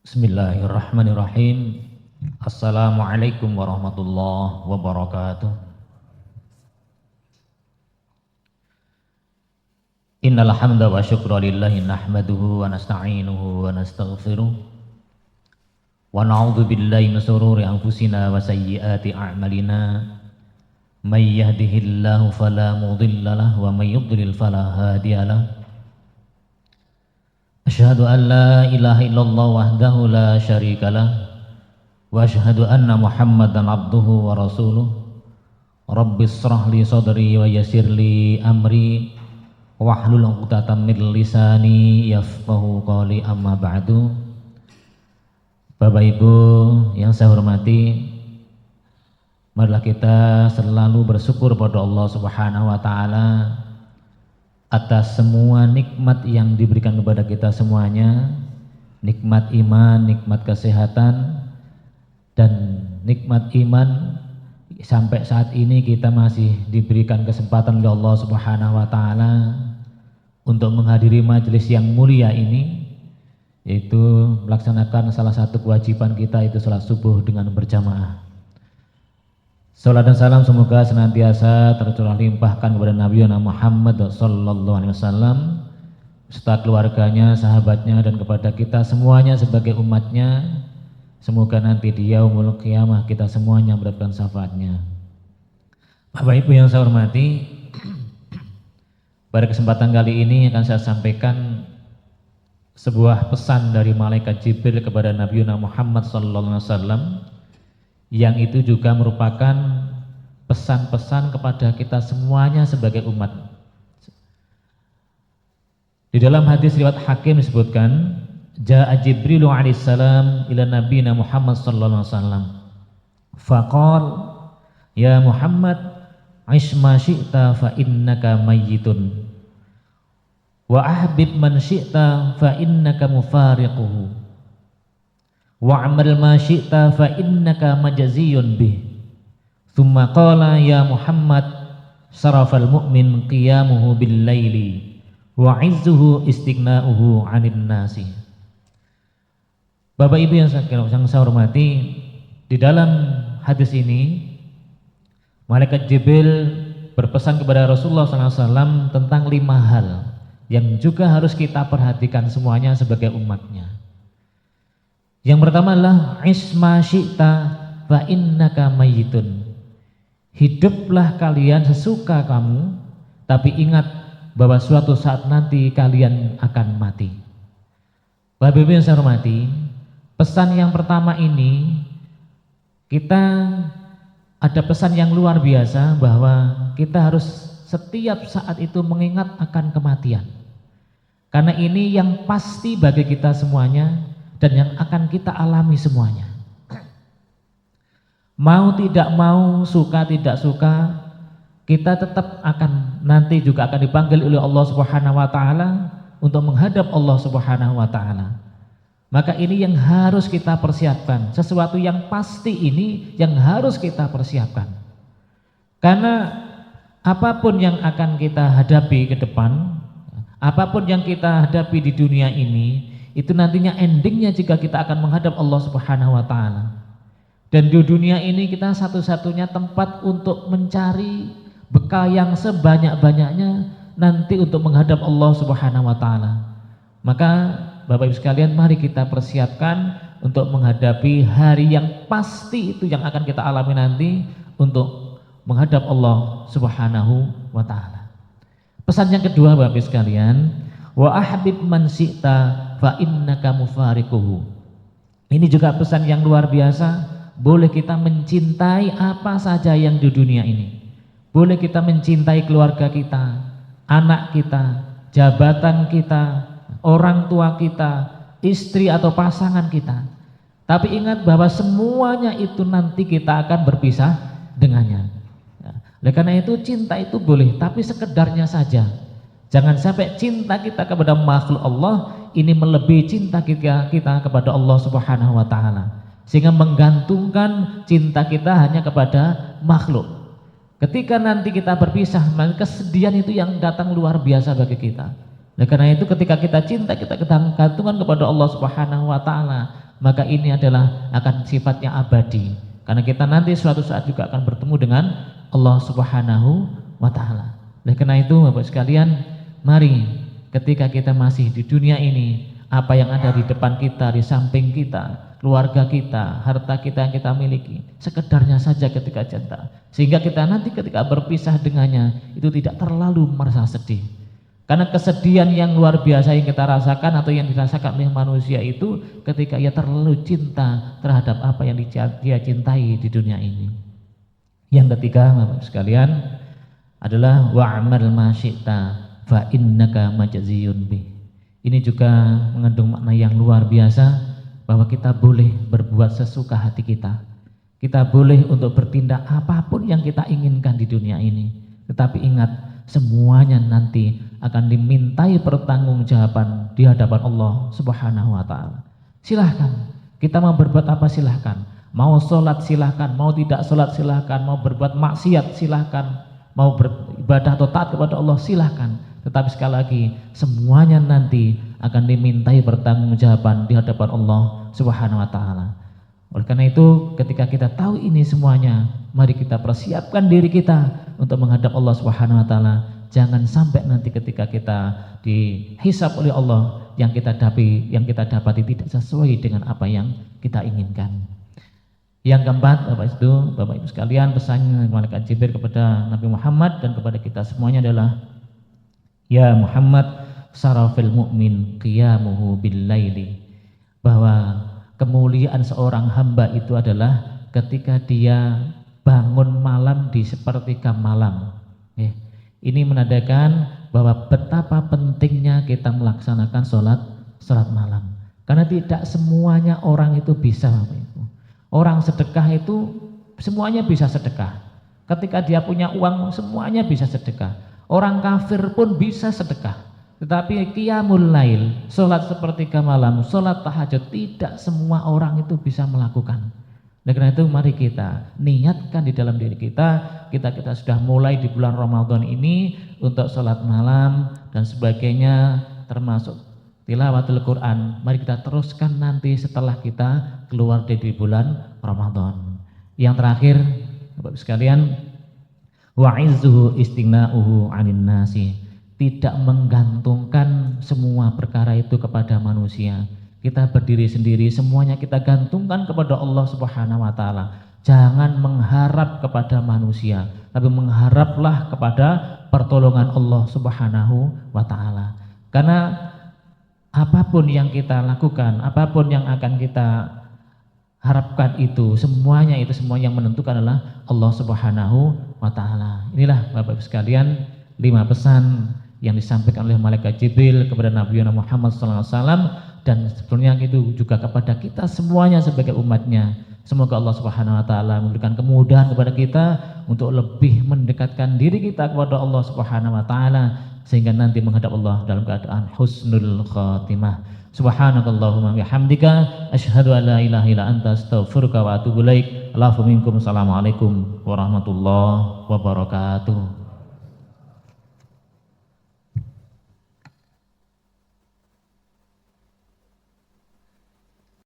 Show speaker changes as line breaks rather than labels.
Bismillahirrahmanirrahim. Assalamualaikum warahmatullahi wabarakatuh. Innal hamda wa syukra lillahi nahmaduhu wa nasta'inuhu wa nastaghfiruh wa na'udzu billahi min shururi anfusina wa sayyiati a'malina. May yahdihillahu fala mudilla lahu wa may yudlil fala hadiya lahu. Asyhadu an la ilaha illallah wahdahu la syarikalah wa asyhadu anna Muhammadan abduhu wa rasuluh. Rabbis shrah li sadri wa yassir li amri wahlul 'uqdatam min lisani yafqahu qawli, amma ba'du. Bapak Ibu yang saya hormati, marilah kita selalu bersyukur pada Allah Subhanahu wa taala atas semua nikmat yang diberikan kepada kita semuanya, nikmat iman, nikmat kesehatan, dan nikmat iman. Sampai saat ini kita masih diberikan kesempatan oleh Allah Subhanahu wa taala untuk menghadiri majelis yang mulia ini, yaitu melaksanakan salah satu kewajiban kita, itu salat subuh dengan berjamaah. Salat dan salam semoga senantiasa tercurah limpahkan kepada Nabi Muhammad sallallahu alaihi wasallam serta keluarganya, sahabatnya, dan kepada kita semuanya sebagai umatnya. Semoga nanti di yaumul qiyamah kita semuanya mendapatkan syafaatnya. Bapak Ibu yang saya hormati, pada kesempatan kali ini akan saya sampaikan sebuah pesan dari malaikat Jibril kepada Nabi Muhammad sallallahu alaihi wasallam, yang itu juga merupakan pesan-pesan kepada kita semuanya sebagai umat. Di dalam hadis riwayat Hakim disebutkan, Ja'a Jibrilu alaihissalam ila nabiyina Muhammad sallallahu alaihi wasallam faqal ya Muhammad ish ma syi'ta fa innaka mayyitun wa ahbib man syi'ta fa innaka mufariquhu wa'amal ma syi'ta fa innaka majaziyun bih. Thumma qala ya Muhammad sarafal mu'min qiyamuhu bil laili wa 'izzuhu istighna'uhu 'anil nasi. Bapak Ibu yang saya hormati, di dalam hadis ini malaikat Jibril berpesan kepada Rasulullah SAW tentang 5 hal yang juga harus kita perhatikan semuanya sebagai umatnya. Yang pertama adalah isma syi'ta fa innaka mayyitun. Hiduplah kalian sesuka kamu, tapi ingat bahwa suatu saat nanti kalian akan mati. Bapak Ibu yang saya hormati, pesan yang pertama ini kita ada pesan yang luar biasa bahwa kita harus setiap saat itu mengingat akan kematian. Karena ini yang pasti bagi kita semuanya dan yang akan kita alami semuanya. Mau tidak mau, suka tidak suka, kita tetap akan nanti juga akan dipanggil oleh Allah Subhanahu wa taala untuk menghadap Allah Subhanahu wa taala. Maka ini yang harus kita persiapkan, sesuatu yang pasti ini yang harus kita persiapkan. Karena apapun yang akan kita hadapi ke depan, apapun yang kita hadapi di dunia ini, itu nantinya endingnya jika kita akan menghadap Allah Subhanahu wa taala. Dan di dunia ini kita satu-satunya tempat untuk mencari bekal yang sebanyak-banyaknya nanti untuk menghadap Allah Subhanahu wa taala. Maka Bapak Ibu sekalian, mari kita persiapkan untuk menghadapi hari yang pasti itu yang akan kita alami nanti untuk menghadap Allah Subhanahu wa taala. Pesan yang kedua Bapak Ibu sekalian, wa ahbib man syi'ta fa innaka mufariquhu. Ini juga pesan yang luar biasa. Boleh kita mencintai apa saja yang di dunia ini. Boleh kita mencintai keluarga kita, anak kita, jabatan kita, orang tua kita, istri atau pasangan kita. Tapi ingat bahwa semuanya itu nanti kita akan berpisah dengannya. Oleh karena itu cinta itu boleh, tapi sekedarnya saja. Jangan sampai cinta kita kepada makhluk Allah ini melebihi cinta kita kepada Allah Subhanahu wa taala, sehingga menggantungkan cinta kita hanya kepada makhluk. Ketika nanti kita berpisah, maka kesedihan itu yang datang luar biasa bagi kita. Oleh karena itu ketika kita cinta, kita gantungkan kepada Allah Subhanahu wa taala, maka ini adalah akan sifatnya abadi. Karena kita nanti suatu saat juga akan bertemu dengan Allah Subhanahu wa taala. Oleh karena itu Bapak sekalian, mari ketika kita masih di dunia ini, apa yang ada di depan kita, di samping kita, keluarga kita, harta kita yang kita miliki, sekedarnya saja ketika cinta, sehingga kita nanti ketika berpisah dengannya itu tidak terlalu merasa sedih. Karena kesedihan yang luar biasa yang kita rasakan atau yang dirasakan oleh manusia itu ketika ia terlalu cinta terhadap apa yang dia cintai di dunia ini. Yang ketiga Bapak sekalian adalah wa'amal ma syi'ta fa innaka majziyun bih. Ini juga mengandung makna yang luar biasa, bahwa kita boleh berbuat sesuka hati kita. Kita boleh untuk bertindak apapun yang kita inginkan di dunia ini. Tetapi ingat, semuanya nanti akan dimintai pertanggungjawaban di hadapan Allah Subhanahu wa taala. Silahkan, kita mau berbuat apa silahkan. Mau sholat silahkan, mau tidak sholat silahkan, mau berbuat maksiat silahkan, mau beribadah atau taat kepada Allah silahkan. Tetapi sekali lagi, semuanya nanti akan dimintai pertanggungjawaban di hadapan Allah Subhanahu wa taala. Oleh karena itu, ketika kita tahu ini semuanya, mari kita persiapkan diri kita untuk menghadap Allah Subhanahu wa taala. Jangan sampai nanti ketika kita dihisab oleh Allah, yang kita dapati tidak sesuai dengan apa yang kita inginkan. Yang keempat, Bapak Ibu sekalian, pesan malaikat Jibril kepada Nabi Muhammad dan kepada kita semuanya adalah, ya Muhammad, sarafil mu'min qiyamuhu bil laili, bahwa kemuliaan seorang hamba itu adalah ketika dia bangun malam di sepertiga malam. Ini menandakan bahwa betapa pentingnya kita melaksanakan sholat malam. Karena tidak semuanya orang itu bisa, Bapak Ibu. Orang sedekah itu semuanya bisa sedekah. Ketika dia punya uang semuanya bisa sedekah. Orang kafir pun bisa sedekah. Tetapi qiyamul lail, sholat sepertiga malam, sholat tahajud, tidak semua orang itu bisa melakukan. Oleh karena itu mari kita niatkan di dalam diri kita sudah mulai di bulan Ramadan ini untuk sholat malam dan sebagainya, termasuk tilawatul Quran. Mari kita teruskan nanti setelah kita keluar dari bulan Ramadan. Yang terakhir Bapak sekalian, wa'izzuhu istighna'uhu 'anin nasi, tidak menggantungkan semua perkara itu kepada manusia. Kita berdiri sendiri, semuanya kita gantungkan kepada Allah Subhanahu wa taala. Jangan mengharap kepada manusia, tapi mengharaplah kepada pertolongan Allah Subhanahu wa taala. Karena apapun yang kita lakukan, apapun yang akan kita harapkan itu semua yang menentukan adalah Allah Subhanahu wa taala. Inilah Bapak Ibu sekalian 5 pesan yang disampaikan oleh malaikat Jibril kepada Nabi Muhammad SAW, dan sebenarnya itu juga kepada kita semuanya sebagai umatnya. Semoga Allah Subhanahu wa taala memberikan kemudahan kepada kita untuk lebih mendekatkan diri kita kepada Allah Subhanahu wa taala, sehingga nanti menghadap Allah dalam keadaan husnul khatimah. Subhanakallahumma bihamdika asyhadu an la ilaha illa anta astaghfiruka wa atubu ilaik. Assalamualaikum warahmatullahi wabarakatuh.